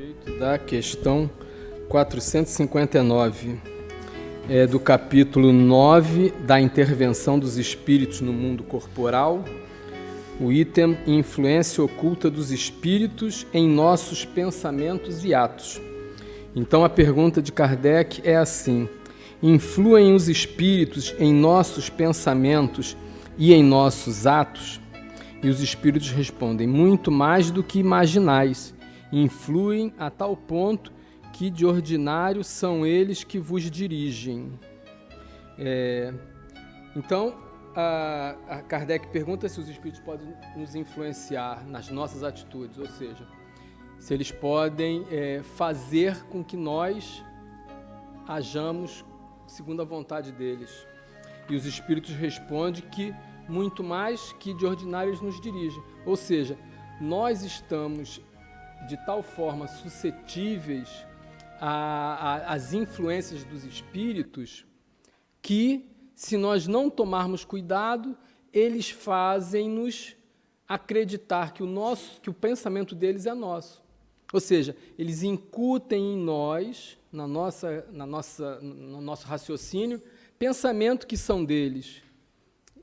respeito da questão 459, do capítulo 9 da intervenção dos espíritos no mundo corporal, o item influência oculta dos espíritos em nossos pensamentos e atos. Então a pergunta de Kardec é assim: influem os espíritos em nossos pensamentos e em nossos atos? E os espíritos respondem: muito mais do que imaginais, influem a tal ponto que de ordinário são eles que vos dirigem. Então, a Kardec pergunta se os espíritos podem nos influenciar nas nossas atitudes, ou seja, se eles podem fazer com que nós hajamos segundo a vontade deles. E os espíritos respondem que muito mais que de ordinário eles nos dirigem. Ou seja, nós estamos de tal forma suscetíveis às influências dos espíritos que, se nós não tomarmos cuidado, eles fazem-nos acreditar que o pensamento deles é nosso. Ou seja, eles incutem em nós, no nosso raciocínio, pensamento que são deles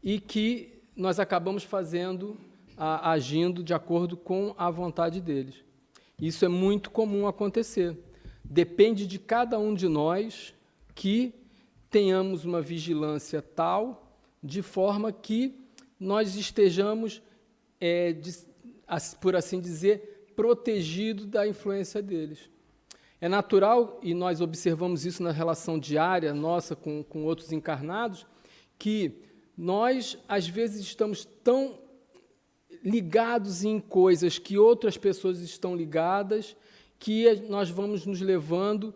e que nós acabamos fazendo, agindo de acordo com a vontade deles. Isso é muito comum acontecer. Depende de cada um de nós que tenhamos uma vigilância tal, de forma que nós estejamos, por assim dizer, protegidos da influência deles. É natural, e nós observamos isso na relação diária nossa com outros encarnados, que nós, às vezes, estamos tão ligados em coisas que outras pessoas estão ligadas, que nós vamos nos levando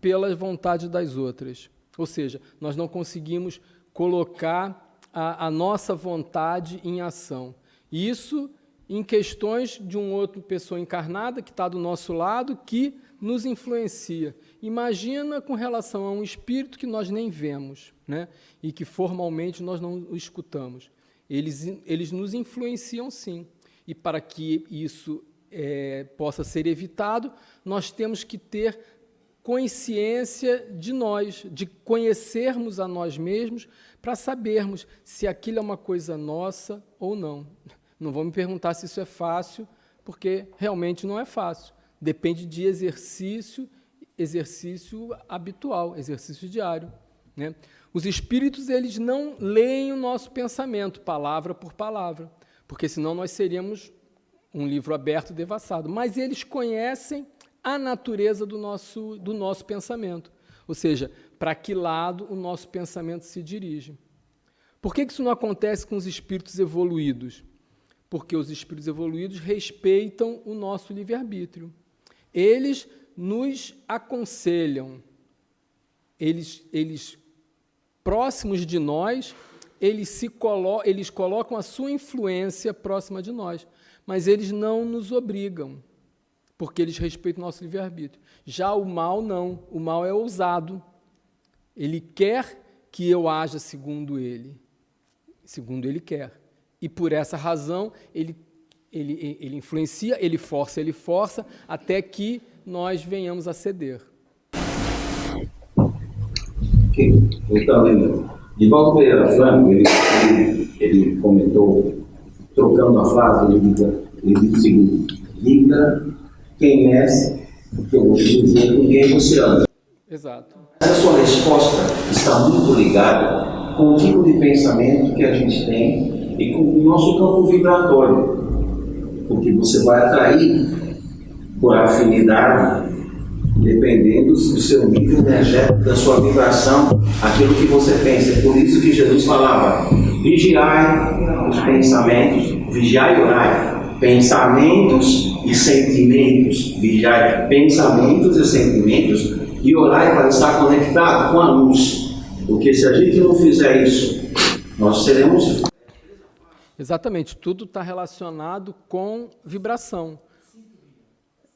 pela vontade das outras. Ou seja, nós não conseguimos colocar a nossa vontade em ação. Isso em questões de uma outra pessoa encarnada que está do nosso lado, que nos influencia. Imagina com relação a um espírito que nós nem vemos, né? E que formalmente nós não o escutamos. Eles nos influenciam, sim. E para que isso possa ser evitado, nós temos que ter consciência de nós, de conhecermos a nós mesmos, para sabermos se aquilo é uma coisa nossa ou não. Não vou me perguntar se isso é fácil, porque realmente não é fácil. Depende de exercício habitual, exercício diário, né? Os espíritos, eles não leem o nosso pensamento, palavra por palavra, porque senão nós seríamos um livro aberto e devassado. Mas eles conhecem a natureza do nosso pensamento, ou seja, para que lado o nosso pensamento se dirige. Por que isso não acontece com os espíritos evoluídos? Porque os espíritos evoluídos respeitam o nosso livre-arbítrio. Eles nos aconselham, eles próximos de nós, eles colocam a sua influência próxima de nós, mas eles não nos obrigam, porque eles respeitam o nosso livre-arbítrio. Já o mal não, o mal é ousado. Ele quer que eu haja segundo ele quer. E por essa razão, ele influencia, ele força, até que nós venhamos a ceder. Ok. Então, de volta Pereira Franco, ele comentou, trocando a frase, ele diz o seguinte: diga quem és, que eu vou te dizer com quem você anda. Exato. Essa sua resposta está muito ligada com o tipo de pensamento que a gente tem e com o nosso campo vibratório, porque você vai atrair por afinidade, dependendo do seu nível energético, da sua vibração, aquilo que você pensa. É por isso que Jesus falava: vigiai os pensamentos, vigiai e orai. Pensamentos e sentimentos, vigiai pensamentos e sentimentos, e orai para estar conectado com a luz. Porque se a gente não fizer isso, nós seremos... Exatamente, tudo está relacionado com vibração.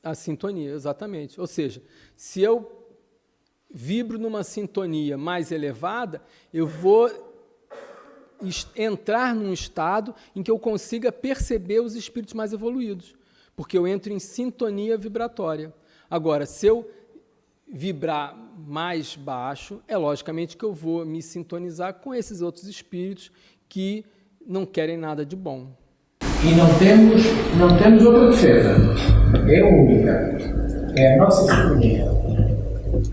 A sintonia, exatamente. Ou seja, se eu vibro numa sintonia mais elevada, eu vou entrar num estado em que eu consiga perceber os espíritos mais evoluídos, porque eu entro em sintonia vibratória. Agora, se eu vibrar mais baixo, é logicamente que eu vou me sintonizar com esses outros espíritos que não querem nada de bom. E não temos outra defesa. É única. É a nossa sintonia.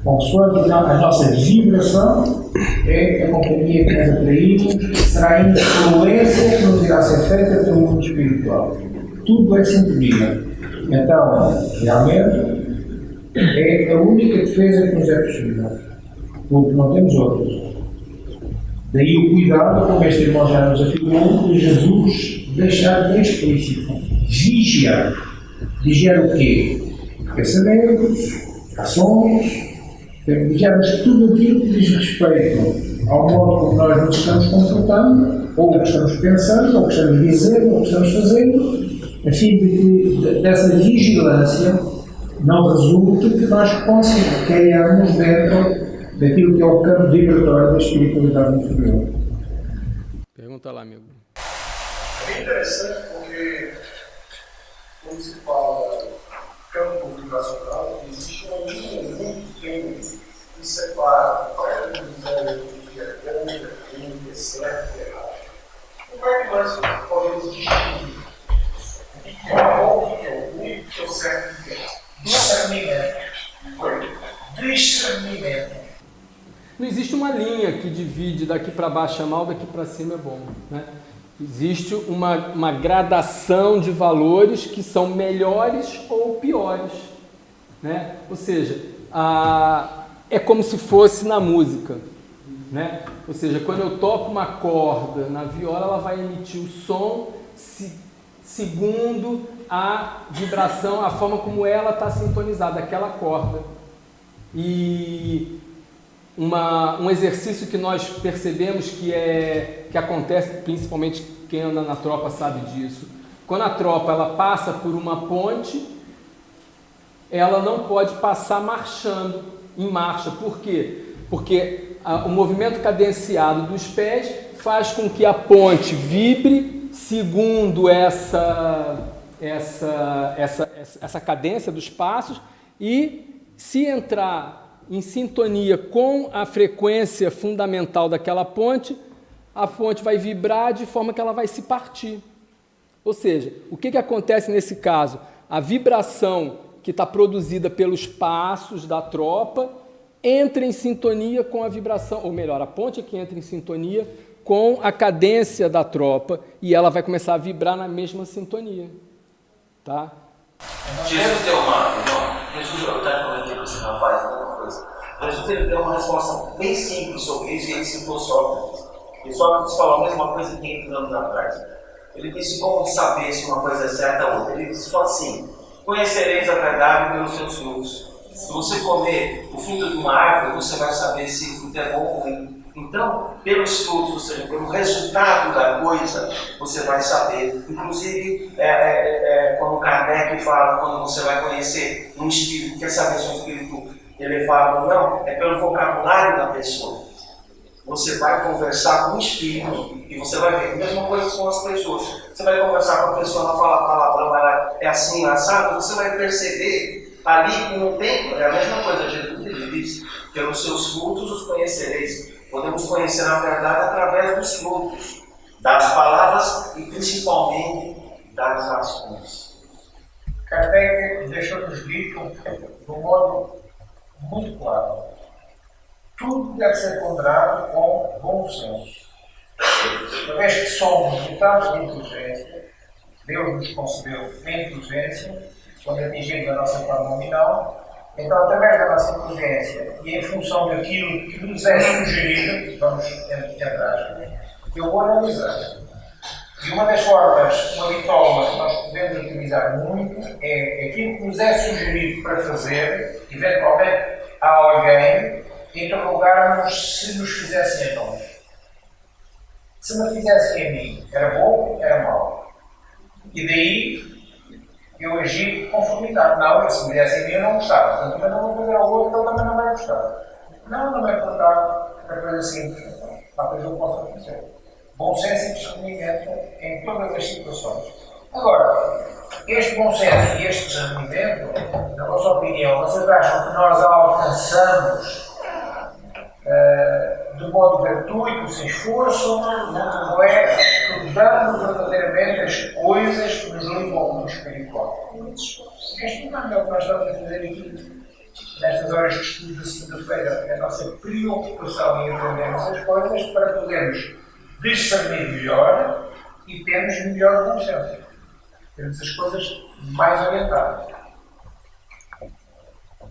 Consoante a nossa vibração, é a companhia que nós atraímos, será a influência que nos irá ser feita pelo mundo espiritual. Tudo é sintonia. Então, realmente, é a única defesa que nos é possível. Porque não temos outras. Daí o cuidado, como este irmão já nos afirmou, de Jesus deixar bem explícito. Vigiar. Vigiar o quê? Pensamentos, ações. Vigiarmos tudo aquilo que diz respeito ao modo como nós nos estamos comportando, ou o que estamos pensando, ou o que estamos dizendo, ou o que estamos fazendo, a fim de que dessa vigilância não resulte que nós caiamos dentro daquilo que é o campo vibratório da espiritualidade inferior. Pergunta lá, amigo. É interessante porque, quando se fala campo vibracional, existe uma linha muito tênue que separa o que é bom, o que é ruim, o que é certo, o que é errado. Como é que nós podemos distinguir o que é bom, o que é ruim, o que é certo, o que é errado? Discernimento. Não existe uma linha que divide daqui para baixo é mal, daqui para cima é bom, né? Existe uma gradação de valores que são melhores ou piores, né? Ou seja, é como se fosse na música, né? Ou seja, quando eu toco uma corda na viola, ela vai emitir o som segundo a vibração, a forma como ela está sintonizada, aquela corda. E um exercício que nós percebemos que acontece, principalmente quem anda na tropa sabe disso. Quando a tropa ela passa por uma ponte, ela não pode passar marchando, em marcha. Por quê? Porque o movimento cadenciado dos pés faz com que a ponte vibre segundo essa cadência dos passos, e se entrar em sintonia com a frequência fundamental daquela ponte, a ponte vai vibrar de forma que ela vai se partir. Ou seja, o que acontece nesse caso? A vibração que está produzida pelos passos da tropa entra em sintonia com a vibração, ou melhor, a ponte é que entra em sintonia com a cadência da tropa, e ela vai começar a vibrar na mesma sintonia. Tá? Jesus deu Jesus, eu até comentei com esse rapaz alguma coisa. Jesus ele deu uma resposta bem simples sobre isso, e ele citou Sócrates. E Sócrates falou a mesma coisa 500 anos atrás. Ele disse como saber se uma coisa é certa ou outra. Ele disse só assim: conhecereis a verdade pelos seus frutos. Se você comer o fruto de uma árvore, você vai saber se o fruto é bom ou ruim. Então, pelos frutos, ou seja, pelo resultado da coisa, você vai saber. Inclusive, quando Kardec fala, quando você vai conhecer um espírito, quer saber se um espírito elevado ou não, é pelo vocabulário da pessoa. Você vai conversar com o espírito e você vai ver. A mesma coisa com as pessoas. Você vai conversar com a pessoa, ela fala palavrão, ela é assim, assado, você vai perceber ali que não tem. É a mesma coisa, Jesus ele disse: pelos seus frutos os conhecereis. Podemos conhecer a verdade através dos frutos, das palavras e principalmente das ações. Kardec deixou-nos dito de um modo muito claro: tudo deve ser ponderado com bom senso. Uma vez que somos dotados de inteligência, Deus nos concedeu a inteligência, quando atingimos a nossa forma nominal. Então, através da nossa inteligência e em função daquilo que nos é sugerido, vamos entrar, eu vou analisar. E uma das formas, uma bitola que nós podemos utilizar muito, é aquilo que nos é sugerido para fazer, eventualmente a alguém, interrogarmos se nos fizessem a nós. Se me fizessem a mim, era bom, era mau. E daí eu agi de conformidade. Não, se me dessem a mim eu não gostava. Portanto, também não vou fazer ao outro, ele também não vai gostar. Não vai importar. É coisa simples. Talvez eu possa fazer. Bom senso e discernimento em todas as situações. Agora, este bom senso e este discernimento, vossa opinião, vocês acham que nós a alcançamos de modo gratuito, sem esforço, não é? Estudando verdadeiramente as coisas que nos levam ao mundo espiritual. Este não é o que nós estamos a fazer aqui, nestas horas de estudo da segunda-feira. É a nossa preocupação em aprendermos as coisas para podermos discernir melhor e termos melhor consciência. Termos as coisas mais orientadas.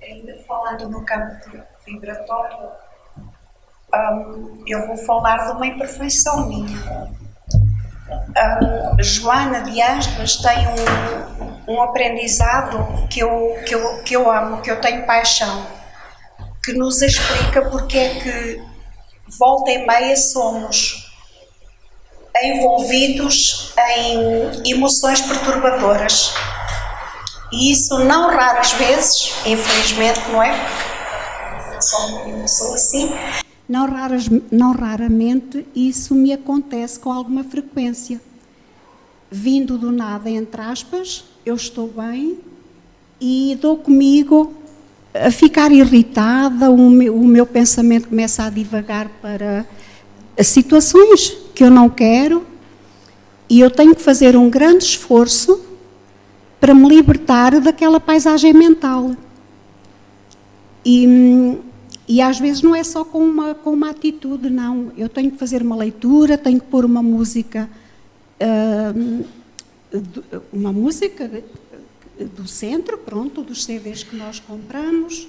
Ainda falando no campo vibratório, eu vou falar de uma imperfeição minha. Joana de Aspas tem um aprendizado que eu amo, que eu tenho paixão, que nos explica porque é que volta e meia somos envolvidos em emoções perturbadoras. E isso não raras vezes, infelizmente, não é? Sou assim. Não raramente isso me acontece com alguma frequência. Vindo do nada, entre aspas, eu estou bem e dou comigo a ficar irritada, o meu pensamento começa a divagar para situações que eu não quero e eu tenho que fazer um grande esforço para me libertar daquela paisagem mental. E às vezes não é só com uma atitude, não. Eu tenho que fazer uma leitura, tenho que pôr uma música do centro, pronto, dos CDs que nós compramos,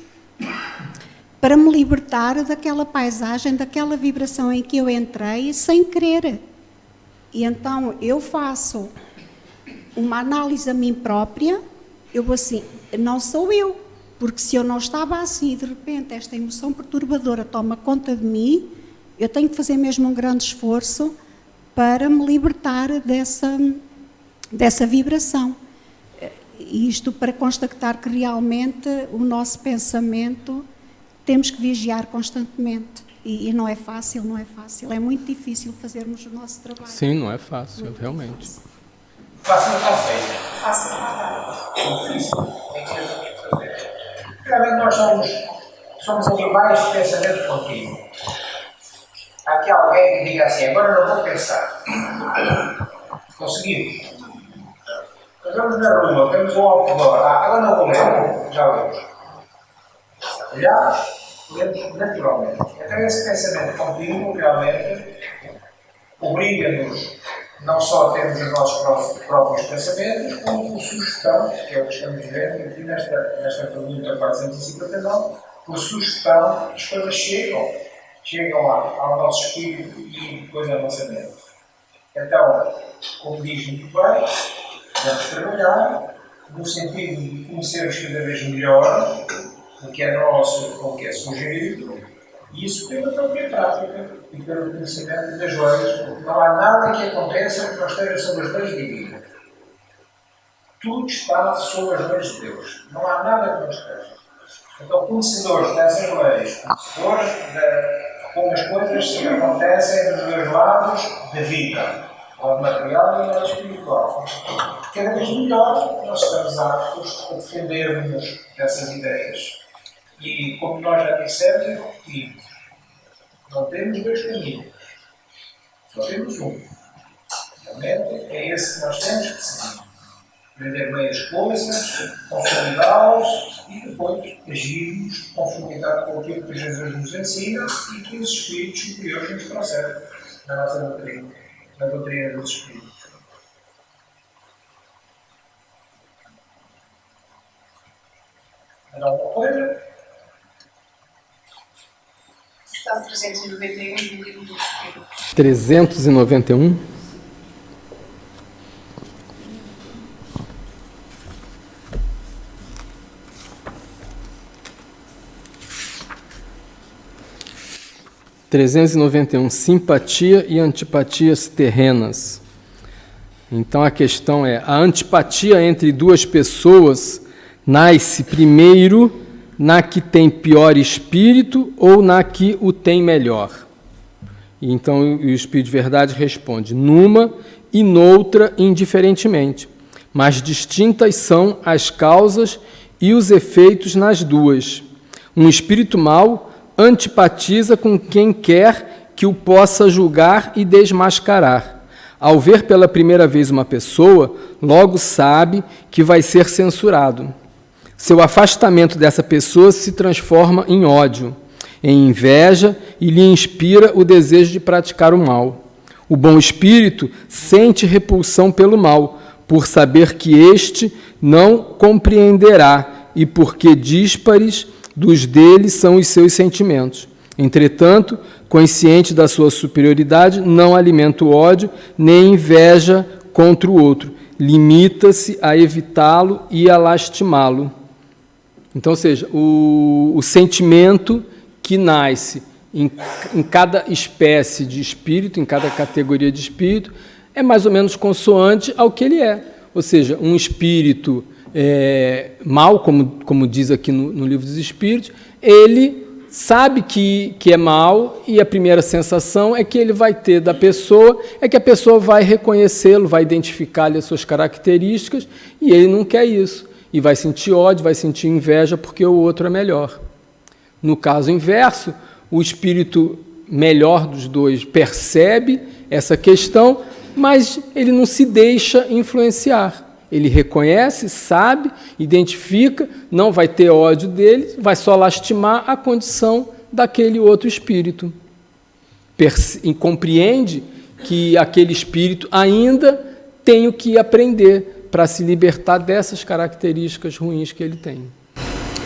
para me libertar daquela paisagem, daquela vibração em que eu entrei sem querer. E então eu faço uma análise a mim própria, eu vou assim, não sou eu, porque se eu não estava assim e de repente esta emoção perturbadora toma conta de mim, eu tenho que fazer mesmo um grande esforço para me libertar dessa vibração. E isto para constatar que realmente o nosso pensamento temos que vigiar constantemente. E não é fácil, não é fácil. É muito difícil fazermos o nosso trabalho. Sim, não é fácil, muito realmente. Difícil. Fácil não está feito. Fácil não está. Difícil. Tem que ser fazer. Realmente nós somos animais de pensamento contínuo. Há aqui alguém que diga assim, agora não vou pensar. Conseguimos. Nós vamos na rua, vemos um outdoor. Agora não vou ler, já lemos. Já lemos naturalmente. Então esse pensamento contínuo realmente obriga-nos não só a termos os nossos próprios pensamentos, como por sugestão, que é o que estamos vendo aqui nesta pergunta 459, por sugestão, as coisas chegam ao nosso espírito e depois à nossa mente. Então, como diz muito bem, vamos trabalhar no sentido de conhecermos cada vez melhor o que é nosso, o que é sugerido, e isso pela própria prática e pelo conhecimento das leis, porque não há nada que aconteça que não esteja sob as leis divinas. Tudo está sob as leis de Deus. Não há nada que não esteja. Então, conhecedores dessas leis, conhecedores de como as coisas que acontecem dos dois lados da vida, lado material e lado espiritual. Cada vez melhor nós estamos aptos a defendermos dessas ideias. E como nós já dissemos e repetimos, não temos dois caminhos, só temos um. Realmente é esse que nós temos que seguir. Aprender bem as coisas, consolidá-las e depois agirmos de conformidade com aquilo que Jesus nos ensina e que os Espíritos superiores nos trouxeram na nossa doutrina, na doutrina dos Espíritos. Mais alguma coisa? Está 391 no livro do Espírito. 391. Simpatia e antipatias terrenas. Então a questão é, a antipatia entre duas pessoas nasce primeiro na que tem pior espírito ou na que o tem melhor? Então o Espírito de Verdade responde, numa e noutra indiferentemente, mas distintas são as causas e os efeitos nas duas. Um espírito mau antipatiza com quem quer que o possa julgar e desmascarar. Ao ver pela primeira vez uma pessoa, logo sabe que vai ser censurado. Seu afastamento dessa pessoa se transforma em ódio, em inveja e lhe inspira o desejo de praticar o mal. O bom espírito sente repulsão pelo mal, por saber que este não compreenderá e porque díspares dos dele são os seus sentimentos. Entretanto, consciente da sua superioridade, não alimenta o ódio nem inveja contra o outro. Limita-se a evitá-lo e a lastimá-lo. Então, ou seja, o sentimento que nasce em cada espécie de espírito, em cada categoria de espírito, é mais ou menos consoante ao que ele é. Ou seja, um espírito mal, como diz aqui no Livro dos Espíritos, ele sabe que é mal e a primeira sensação é que ele vai ter da pessoa, é que a pessoa vai reconhecê-lo, vai identificar-lhe as suas características e ele não quer isso. E vai sentir ódio, vai sentir inveja porque o outro é melhor. No caso inverso, o espírito melhor dos dois percebe essa questão, mas ele não se deixa influenciar. Ele reconhece, sabe, identifica, não vai ter ódio dele, vai só lastimar a condição daquele outro espírito. E compreende que aquele espírito ainda tem o que aprender para se libertar dessas características ruins que ele tem.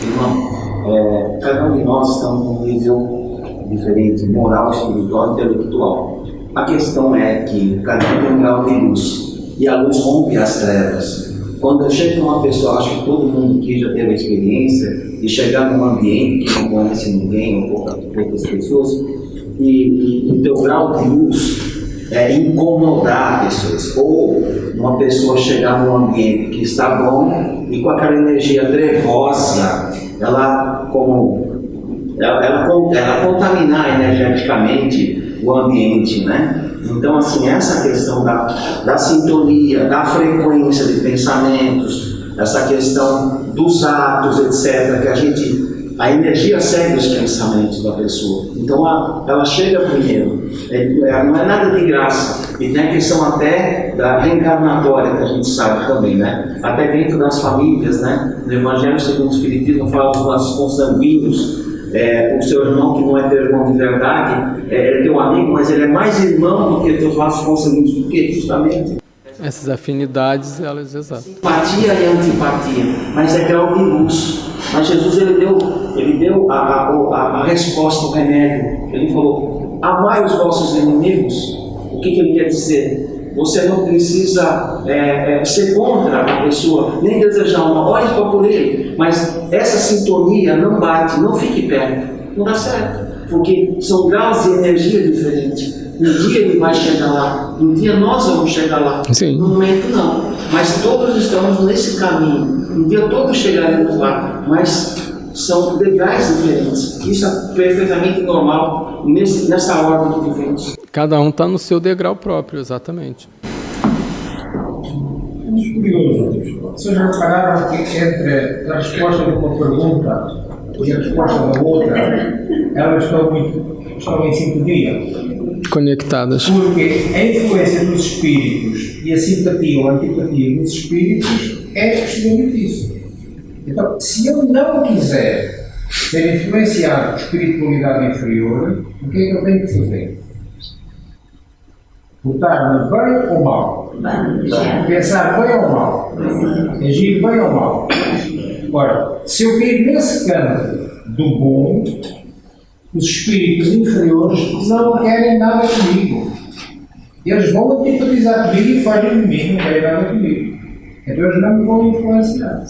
Irmão, cada um de nós estamos num nível diferente, moral, espiritual, intelectual. A questão é que cada um tem um grau de luz. E a luz rompe as trevas. Quando chega uma pessoa, acho que todo mundo aqui já teve a experiência de chegar num ambiente que não conhece ninguém ou poucas pessoas, e o teu grau de luz é incomodar pessoas. Ou uma pessoa chegar num ambiente que está bom e com aquela energia trevosa, ela contaminar energeticamente o ambiente, né? Então, assim, essa questão da sintonia, da frequência de pensamentos, essa questão dos atos, etc., que a energia segue os pensamentos da pessoa. Então, ela chega primeiro. Não é nada de graça. E tem a questão até da reencarnatória, que a gente sabe também, né? Até dentro das famílias, né? No Evangelho segundo o Espiritismo fala dos nossos consanguíneos. O seu irmão que não é teu irmão de verdade, é teu amigo, mas ele é mais irmão do que teus laços consanguíneos, porque justamente essas afinidades, elas exato. Simpatia e antipatia, mas é grau de luz. Mas Jesus ele deu a resposta, o remédio. Ele falou: amai os vossos inimigos. O que ele quer dizer? Você não precisa ser contra a pessoa, nem desejar uma, ore por ele, mas essa sintonia não bate, não fique perto, não dá certo, porque são graus de energia diferentes. Um dia ele vai chegar lá, um dia nós vamos chegar lá. Sim. No momento não, mas todos estamos nesse caminho, um dia todos chegaremos lá, mas são degraus diferentes. Isso é perfeitamente normal nessa ordem que vivemos. Cada um está no seu degrau próprio, exatamente. Muito curioso. Vocês já repararam que entre a resposta de uma pergunta e a resposta da outra, elas estão em sintonia? Conectadas. Porque a influência dos espíritos e a simpatia ou a antipatia dos espíritos é precisamente isso. Então, se eu não quiser ser influenciado por espiritualidade inferior, o que é que eu tenho que fazer? Votar-me bem ou mal? Pensar bem ou mal? Agir bem ou mal? Ora, se eu cair nesse campo do bom, os espíritos inferiores não querem nada comigo. Eles vão antipatizar comigo e fazem de mim, não querem nada comigo. Então eles não me vão influenciar.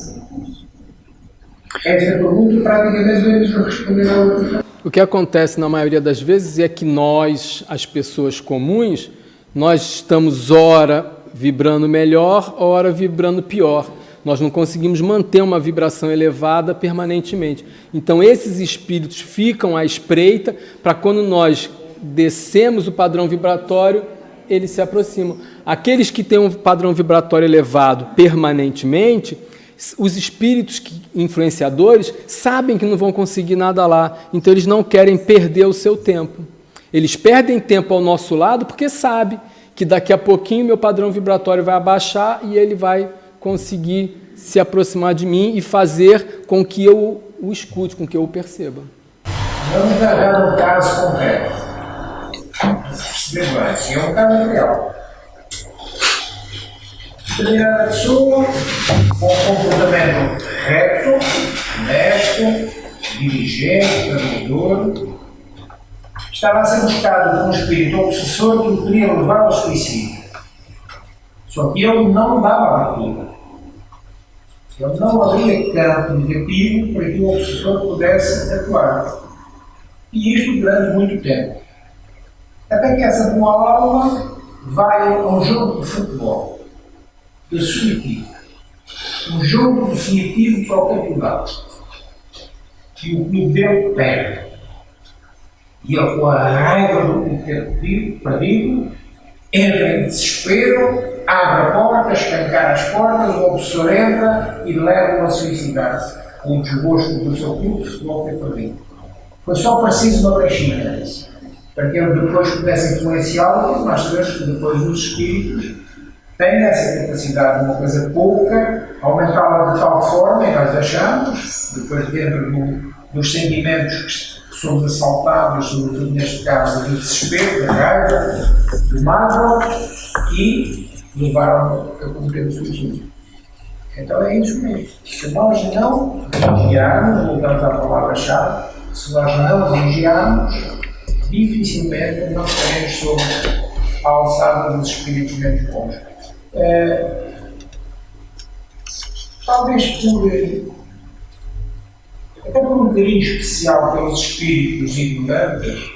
Esta pergunta praticamente devemos responder a outra. O que acontece na maioria das vezes é que nós, as pessoas comuns, nós estamos ora vibrando melhor, ora vibrando pior. Nós não conseguimos manter uma vibração elevada permanentemente. Então, esses espíritos ficam à espreita para quando nós descemos o padrão vibratório, eles se aproximam. Aqueles que têm um padrão vibratório elevado permanentemente, os espíritos influenciadores sabem que não vão conseguir nada lá, então eles não querem perder o seu tempo. Eles perdem tempo ao nosso lado porque sabem que daqui a pouquinho meu padrão vibratório vai abaixar e ele vai conseguir se aproximar de mim e fazer com que eu o escute, com que eu o perceba. Vamos dar um caso concreto. Perceber bem, que é um caso real. Determinada pessoa com um comportamento reto, honesto, diligente, trabalhador, estava a ser buscado por um espírito obsessor que o queria levar ao suicídio. Só que ele não dava abertura. Ele não abria campo negativo para que o obsessor pudesse atuar. E isto durante muito tempo. Até que essa boa alma vai a um jogo de futebol. Definitivo. Um jogo definitivo para o campeonato. E o clube dele perde. E ele, com a raiva do ter perdido, entra em desespero, abre a porta, escancar as portas, o obsessor entra e leva-o a suicidar-se, com o desgosto do seu clube de futebol ter perdido. Foi só preciso uma brechinha para que ele depois pudesse influenciá-lo, porque nós sabemos que depois os espíritos têm essa capacidade de uma coisa pouca, aumentá-la de tal forma, e nós achamos, depois dentro dos sentimentos que somos assaltados, sobretudo neste caso do desespero, da raiva, do mágoa, e levaram a cometer o suicídio. Então é isso mesmo. Se nós não vigiarmos, voltamos à palavra-chave, se nós não vigiarmos, dificilmente não estaremos sob a alçada dos espíritos menos bons. Talvez até por um carinho especial pelos espíritos ignorantes,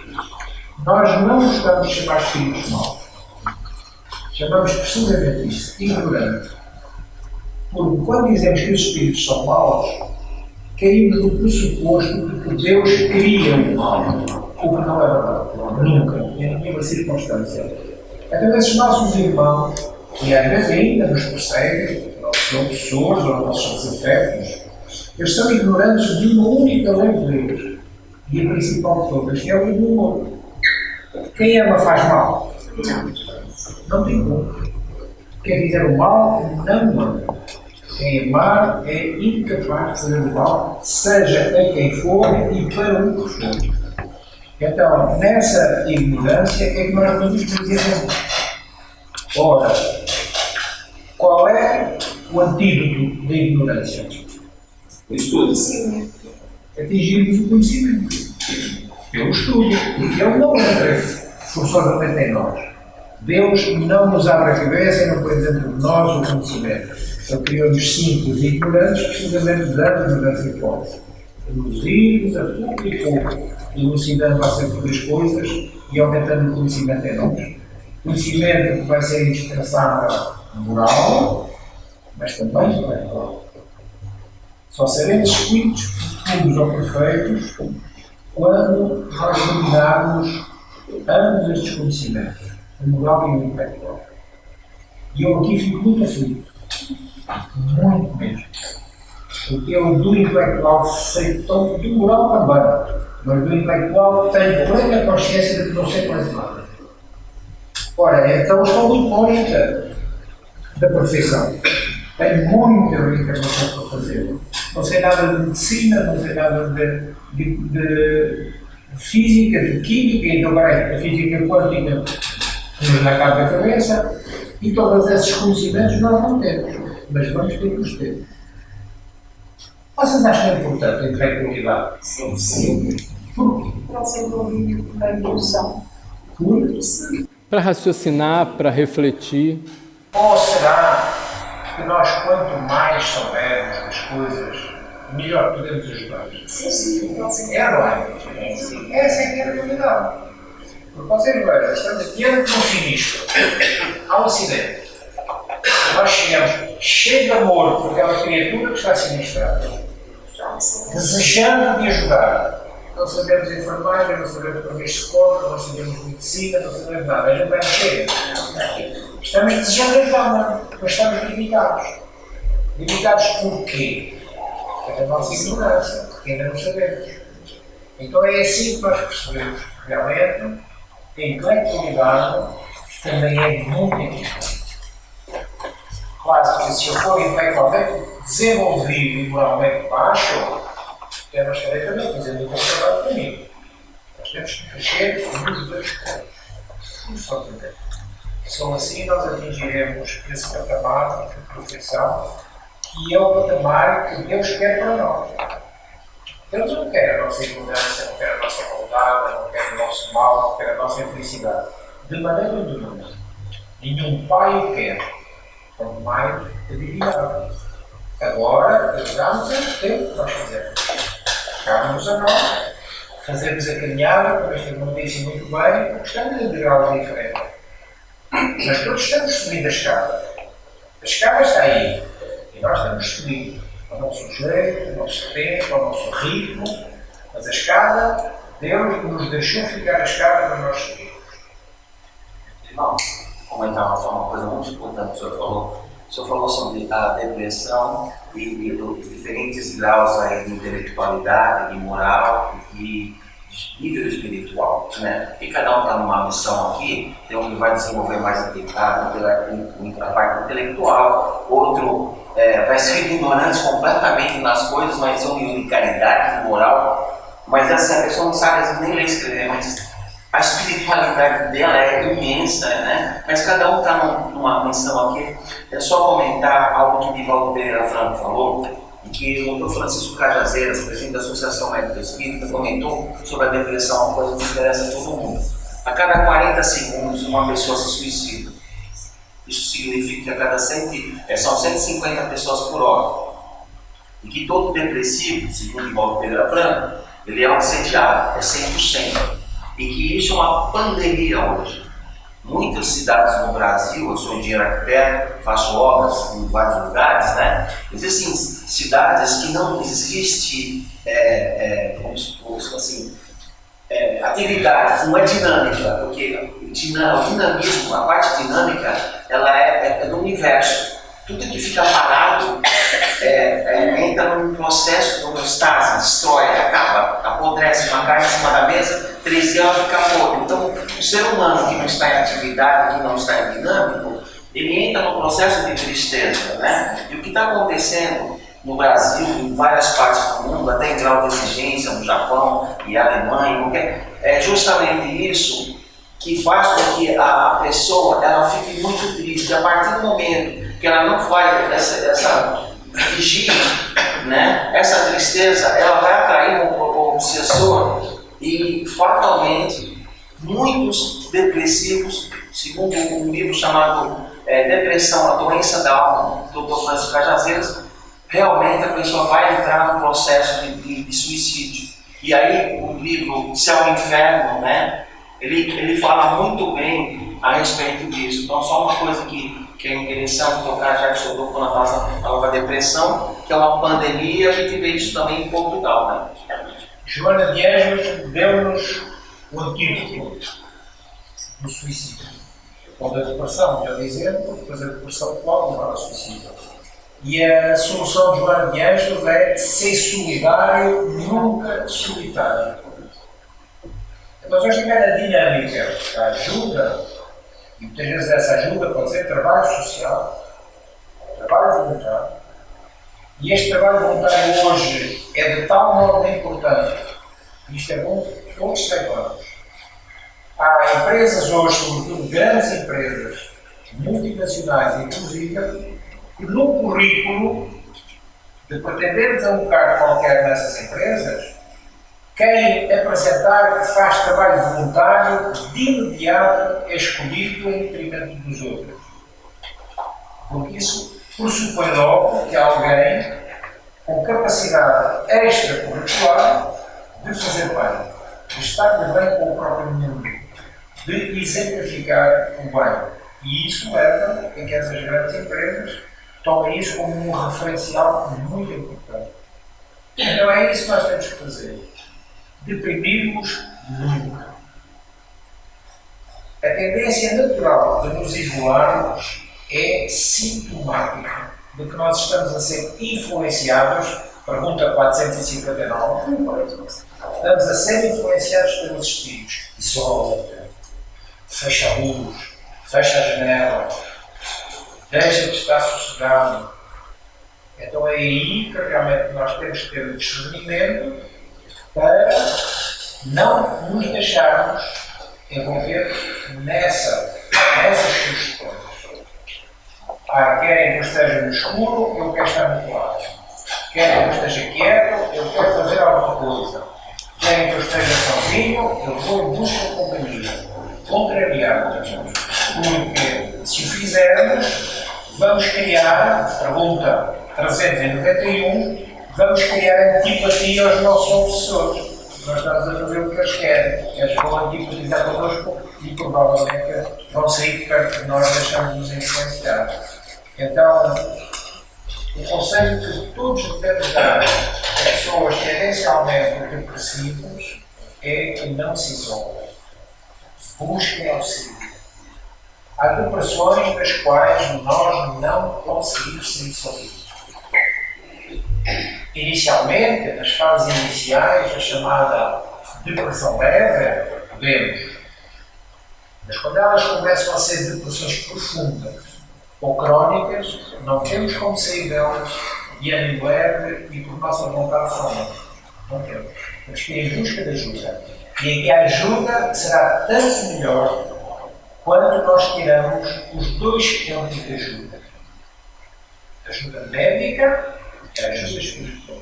nós não gostamos de chamar espíritos maus. Chamamos precisamente isso, ignorante. Porque quando dizemos que os espíritos são maus, caímos no pressuposto de que Deus cria o mal, o que não é verdade. Nunca, em nenhuma circunstância. Então esses nossos irmãos, que às vezes ainda nos perseguem, nossos obsessores ou nossos desafetos, eles são ignorantes de uma única lei de Deus, e a principal de todas, que é a lei do amor. Quem ama faz mal? Não tem como. Quem fizer o mal, não ama. Quem amar é incapaz de fazer o mal, seja a quem for e para o que for. Então, nessa ignorância é que nós vamos dizer. Ora, qual é o antídoto da ignorância? O estudo. Atingirmos o conhecimento. Pelo estudo. Porque ele não entra forçosamente em nós. Deus não nos abre a cabeça e não põe dentro de nós o conhecimento. Ele criou-nos simples e ignorantes, precisamente dando-nos essa hipótese. Reduzir-nos a pouco e pouco, elucidando acerca das coisas e aumentando o conhecimento em nós. Conhecimento que vai ser indispensável moral, mas também intelectual. Só seremos espíritos puros ou perfeitos quando nós dominarmos ambos estes conhecimentos, o moral e o intelectual. E eu aqui fico muito aflito. Muito mesmo. Porque eu do intelectual sei tanto, do moral também, mas do intelectual tenho plena consciência de que não sei quase nada. Ora, então estou muito longe da perfeição. Tenho muita reencarnação para fazer. Não sei nada de medicina, não sei nada de física, de química, então agora a física quântica nos dá cabo da cabeça, e todos esses conhecimentos nós não temos, mas vamos ter que os ter. Vocês acham importante a intelectualidade? Sim. Por quê? Para ser envolvido com a evolução. Para raciocinar, para refletir. Ou será que nós, quanto mais soubermos das coisas, melhor podemos ajudar? Sim. É, não é? Essa é que é a realidade. Porque vocês vejam, estamos diante de um sinistro. Há um acidente. Nós chegamos cheios de amor por aquela criatura que está sinistrada, desejando de ajudar. Não sabemos enfermagem, não sabemos primeiros socorros, não sabemos medicina, não sabemos nada. A gente vai cheio. Estamos desejando ajudar, mas estamos limitados. Limitados por quê? Pela nossa ignorância, porque ainda não sabemos. Então é assim que nós percebemos que realmente a intelectualidade também é muito importante. Claro que se eu for intelectualmente desenvolvido e moralmente baixo, eu não estarei também fazer muito trabalho para mim. Nós temos que crescer nos dois pontos. Só assim nós atingiremos esse patamar de perfeição, que é o patamar que Deus quer para nós. Deus não quer a nossa ignorância, não quer a nossa maldade, não quer o nosso mal, não quer a nossa infelicidade. De maneira nenhuma. Nenhum pai o quer. Quanto mais a divindade. Agora, já não temos tempo que nós fazemos. Cabe-nos a nós fazermos a caminhada, como este irmão disse muito bem, porque estamos em degraus diferentes. Mas todos estamos subindo a escada. A escada está aí. E nós estamos subindo. Ao nosso jeito, ao nosso tempo, ao nosso ritmo. Mas a escada, Deus nos deixou ficar a escada para nós subirmos. Irmão, comentar uma coisa muito importante que o senhor falou. O senhor falou sobre a depressão e os diferentes graus aí de intelectualidade, de moral e de nível espiritual, né? Porque cada um está numa missão aqui, tem um que vai desenvolver mais a parte intelectual, outro vai ser ignorante completamente nas coisas, mas tem um nível de caridade, de moral, mas essa pessoa não sabe, às vezes nem ler e escrever, mas a espiritualidade dela é imensa, né? Mas cada um está numa missão aqui. É só comentar algo que Divaldo Pereira Franco falou, e que o Dr. Francisco Cajazeiras, presidente da Associação Médica Espírita, comentou sobre a depressão, uma coisa que interessa a todo mundo. A cada 40 segundos, uma pessoa se suicida. Isso significa que a cada são 150 pessoas por hora. E que todo depressivo, segundo Divaldo Pereira Franco, ele é obsediado, é 100%. E que isso é uma pandemia hoje. Muitas cidades no Brasil, eu sou engenheiro arquiteto, faço obras em vários lugares, né? Existem cidades que não existe, atividade, uma dinâmica, porque o dinamismo, a parte dinâmica, ela é do universo. Tudo que fica parado entra num processo de homeostase, destrói, acaba, apodrece, uma carne em cima da mesa, 13 anos fica podre. Então, o ser humano que não está em atividade, que não está em dinâmico, ele entra num processo de tristeza, né? E o que está acontecendo no Brasil, em várias partes do mundo, até em grau de exigência, no Japão e Alemanha, é justamente isso que faz com que a pessoa ela fique muito triste. A partir do momento que ela não faz essa vigia, né? Essa tristeza, ela vai atrair o obsessor e fatalmente muitos depressivos, segundo um livro chamado Depressão, a Doença da Alma, do Dr. Francisco Cajazeiras, realmente a pessoa vai entrar no processo de suicídio. E aí o livro Céu e Inferno, né? Ele fala muito bem a respeito disso. Então, só uma coisa que é interessante tocar, já que o senhor tocou na palavra depressão, que é uma pandemia, a gente vê isso também em Portugal, né? Joana de Ângeles deu-nos o antídoto do suicídio. Ou da depressão, melhor dizendo, depois a depressão pode levar ao suicídio. E a solução de Joana de Ângeles é ser solidário, nunca solitário. Então, se nós tivermos a dinâmica da ajuda, e muitas vezes essa ajuda pode ser trabalho social, trabalho voluntário, e este trabalho voluntário hoje é de tal modo importante, e isto é bom que todos saibamos. Há empresas hoje, sobretudo grandes empresas, multinacionais inclusive, que no currículo de pretendermos a um cargo qualquer nessas empresas, quem apresentar que faz trabalho voluntário, de imediato é escolhido em detrimento dos outros. Porque isso pressupõe logo que há alguém com capacidade extracurricular de fazer bem, de estar bem com o próprio mundo, de exemplificar o bem. E isso leva a que essas grandes empresas tomem isso como um referencial muito importante. Então é isso que nós temos que fazer. Deprimirmos nunca. A tendência natural de nos isolarmos é sintomática. de que nós estamos a ser influenciados, pergunta 459, estamos a ser influenciados pelos espíritos. Isola-te, fecha a luz, fecha a janela, deixa de estar sossegado. Então é aí que realmente nós temos que ter o discernimento para não nos deixarmos envolver nessas sugestões. Querem que eu esteja no escuro, eu quero estar no claro. Querem que eu esteja quieto, eu quero fazer alguma coisa. Querem que eu esteja sozinho, eu vou em busca de companhia. Contrariar. Porque se o fizermos, vamos criar, pergunta 391, vamos criar antipatia aos nossos obsessores. Nós estamos a fazer o que eles querem. Eles vão antipatizar connosco e provavelmente vão sair de perto de nós, deixando-nos influenciar. Então, o conselho que todos devemos dar a pessoas tendencialmente depressivas é que não se isolem. Busquem auxílio. Há depressões das quais nós não conseguimos sair sozinhos. Inicialmente, nas fases iniciais, a chamada depressão leve, podemos. Mas quando elas começam a ser depressões profundas ou crónicas, não temos como sair delas de ânimo leve e por nossa vontade somente. Não temos. Temos que ir em busca de ajuda. E aqui a ajuda será tanto melhor quando nós tiramos os dois campos de ajuda. Ajuda médica e a ajuda espiritual.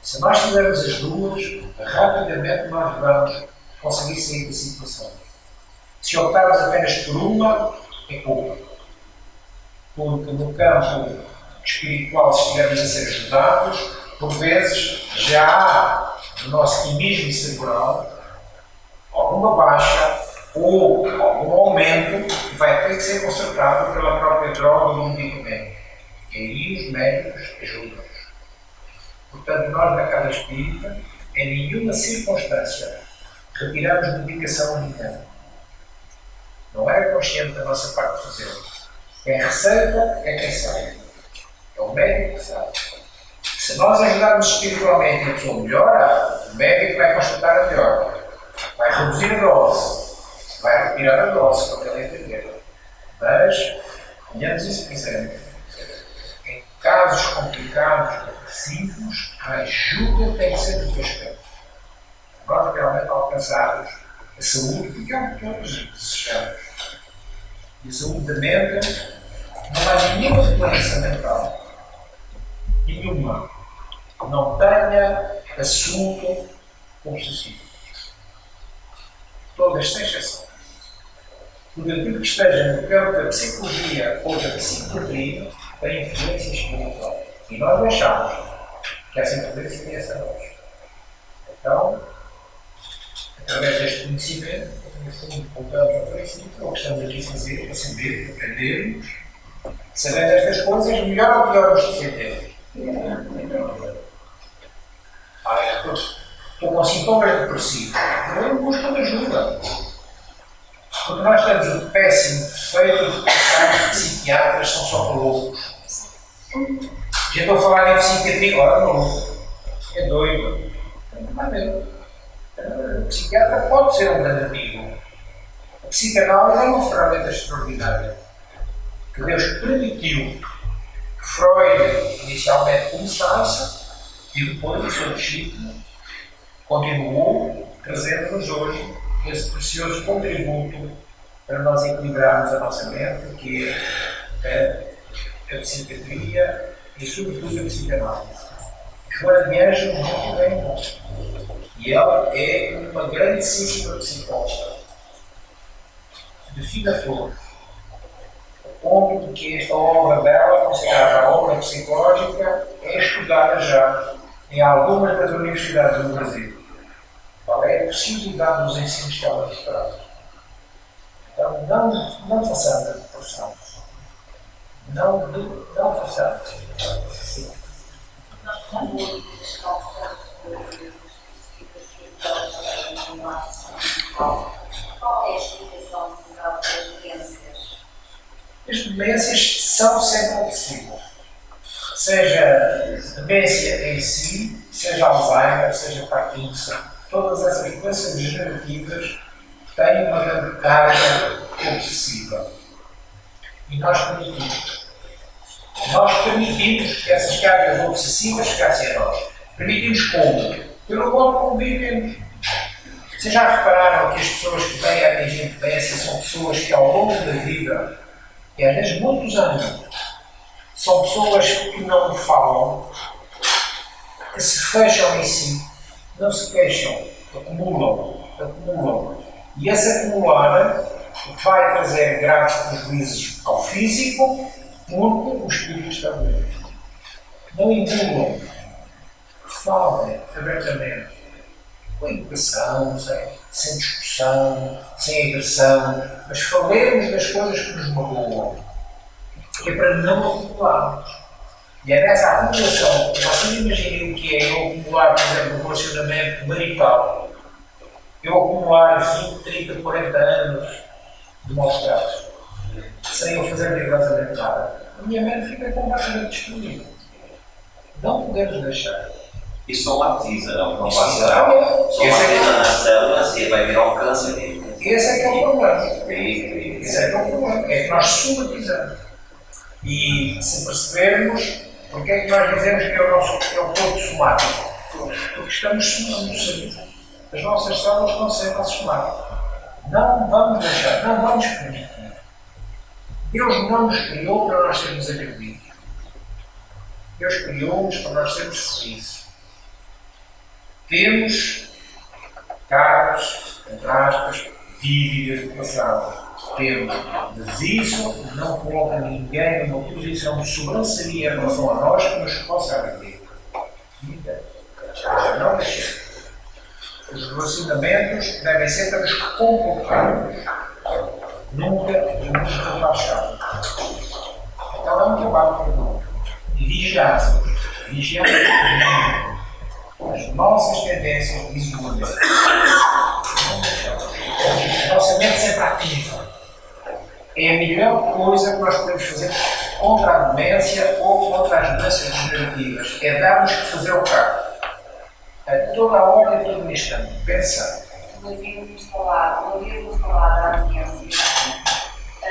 Se nós tivermos as duas, rapidamente nós vamos conseguir sair da situação. Se optarmos apenas por uma, é pouco. Porque no campo espiritual, se estivermos a ser ajudados, por vezes já há no nosso quimismo cerebral alguma baixa ou algum aumento que vai ter que ser consertado pela própria droga do medicamento. E aí os médicos ajudam-nos. Portanto, nós na casa espírita, em nenhuma circunstância, retiramos medicação a ninguém. Não é consciente da nossa parte de fazer. Quem receita é quem sabe. É o médico que sabe. Se nós ajudarmos espiritualmente e a pessoa melhora, o médico vai constatar a melhora. Vai reduzir a dose. Vai retirar a dose, como ele entender. Mas, tenhamos isso presente. Em casos complicados, depressivos, a ajuda tem que ser do respeito. Nós realmente alcançarmos a saúde, porque é o que todos desejamos. E a saúde da mente, não há nenhuma doença mental, nenhuma, que não tenha assunto obsessivo. Todas sem exceção. Tudo aquilo que esteja no campo da psicologia ou da psiquiatria tem influência espiritual. E nós deixamos que essa influência conheça a nós. Então, através deste conhecimento, voltamos ao princípio, o que estamos aqui a fazer é saber, aprendermos, sabendo estas coisas, melhor ou pior nos defendemos. Estou com sintomas depressivos. Eu busco de ajuda. Porque nós temos um péssimo defeito de pensar que psiquiatras são só para loucos. Já estou a falar em psiquiatria, ora não. É doido. Não é mesmo. O psiquiatra pode ser um grande amigo. A psicanálise é uma ferramenta extraordinária que Deus permitiu que Freud inicialmente começasse e depois o seu discípulo continuou trazendo-nos hoje esse precioso contributo para nós equilibrarmos a nossa mente, que é a psiquiatria e sobretudo a psicanálise. Joana de Ângelo muito bem. E ela é uma grandíssima psicóloga, de fina flor, ao ponto de que esta obra dela, considerada a obra psicológica, é estudada já em algumas das universidades do Brasil. Qual é a possibilidade dos ensinos que ela nos traz? Então, não façamos a depressão. Não façamos. Sim. Qual é a explicação das doenças? As demências são sempre possíveis. seja demência em si, seja Alzheimer, seja Parkinson, todas essas doenças degenerativas têm uma grande carga obsessiva. E nós permitimos. Nós permitimos que essas cargas obsessivas chegassem a nós. Permitimos como? Pelo modo como vivemos. Vocês já repararam que as pessoas que vêm a atingir demência são pessoas que ao longo da vida, e às vezes muitos anos, são pessoas que não falam, que se fecham em si, não se queixam, acumulam. E esse acumular vai trazer graves prejuízos ao físico, porque o espírito está doente. Não engulam, falem abertamente, com educação, sem discussão, sem agressão, mas falemos das coisas que nos magoam, que é para não acumularmos. E é nessa acumulação que vocês imaginem o que é eu acumular, por exemplo, um relacionamento marital, eu acumular 20, 30, 40 anos de maus tratos, sem eu fazer rigorosamente nada. A minha mente fica completamente destruída. Não podemos deixar. E somatiza, não passará. Somatiza nas células e vai virar um câncer mesmo. Esse é que é o problema. Esse é que é o problema. É que nós somatizamos. E se percebermos, porque é que nós dizemos que é o corpo somático? Porque estamos somando. As nossas células estão sempre a somar. Não vamos deixar, não vamos permitir. Deus não nos criou para nós sermos agredidos. Deus criou-nos para nós sermos felizes. Temos cargos, entre aspas, dívidas do passado. Temos, mas isso não coloca ninguém numa posição de sobranceria em relação a nós que nos possa agredir. Não deixemos. Os relacionamentos devem ser para nos comportarmos. Nunca relaxar. Então é um trabalho para e vigiar as nossas tendências de isolamento. A nossa mente sempre ativa. É a melhor coisa que nós podemos fazer contra a demência ou contra as doenças degenerativas. É dar-nos que fazer o cargo. A toda a hora e a todo instante. Pensar. Uma vez instalada a demência, a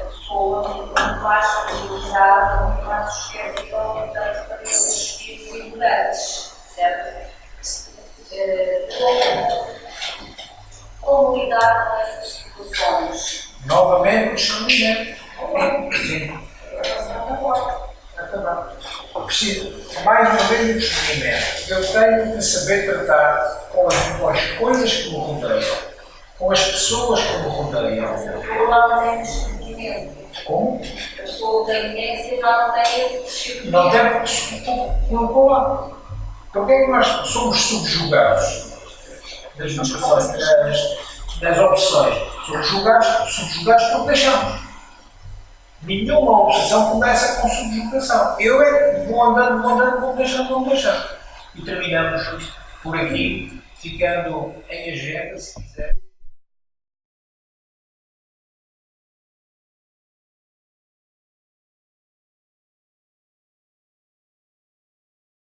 pessoa muito mais fragilizada, muito mais suscetível, portanto, para esses espíritos ignorantes, certo? Como lidar com essas situações? Novamente, o discernimento. Sim. Preciso, mais uma vez, o discernimento. Eu tenho que saber tratar com as coisas que me rodeiam, com as pessoas que me rodeiam. A pessoa não tem discernimento. Como? A pessoa tem demência não tem esse discernimento. Não tem. Não vou lá. Porque é que nós somos subjugados das opções? Somos subjugados porque deixamos. Nenhuma obsessão começa com subjugação. Eu vou andando, vou deixando. E terminamos por aqui, ficando em agenda, se quiser.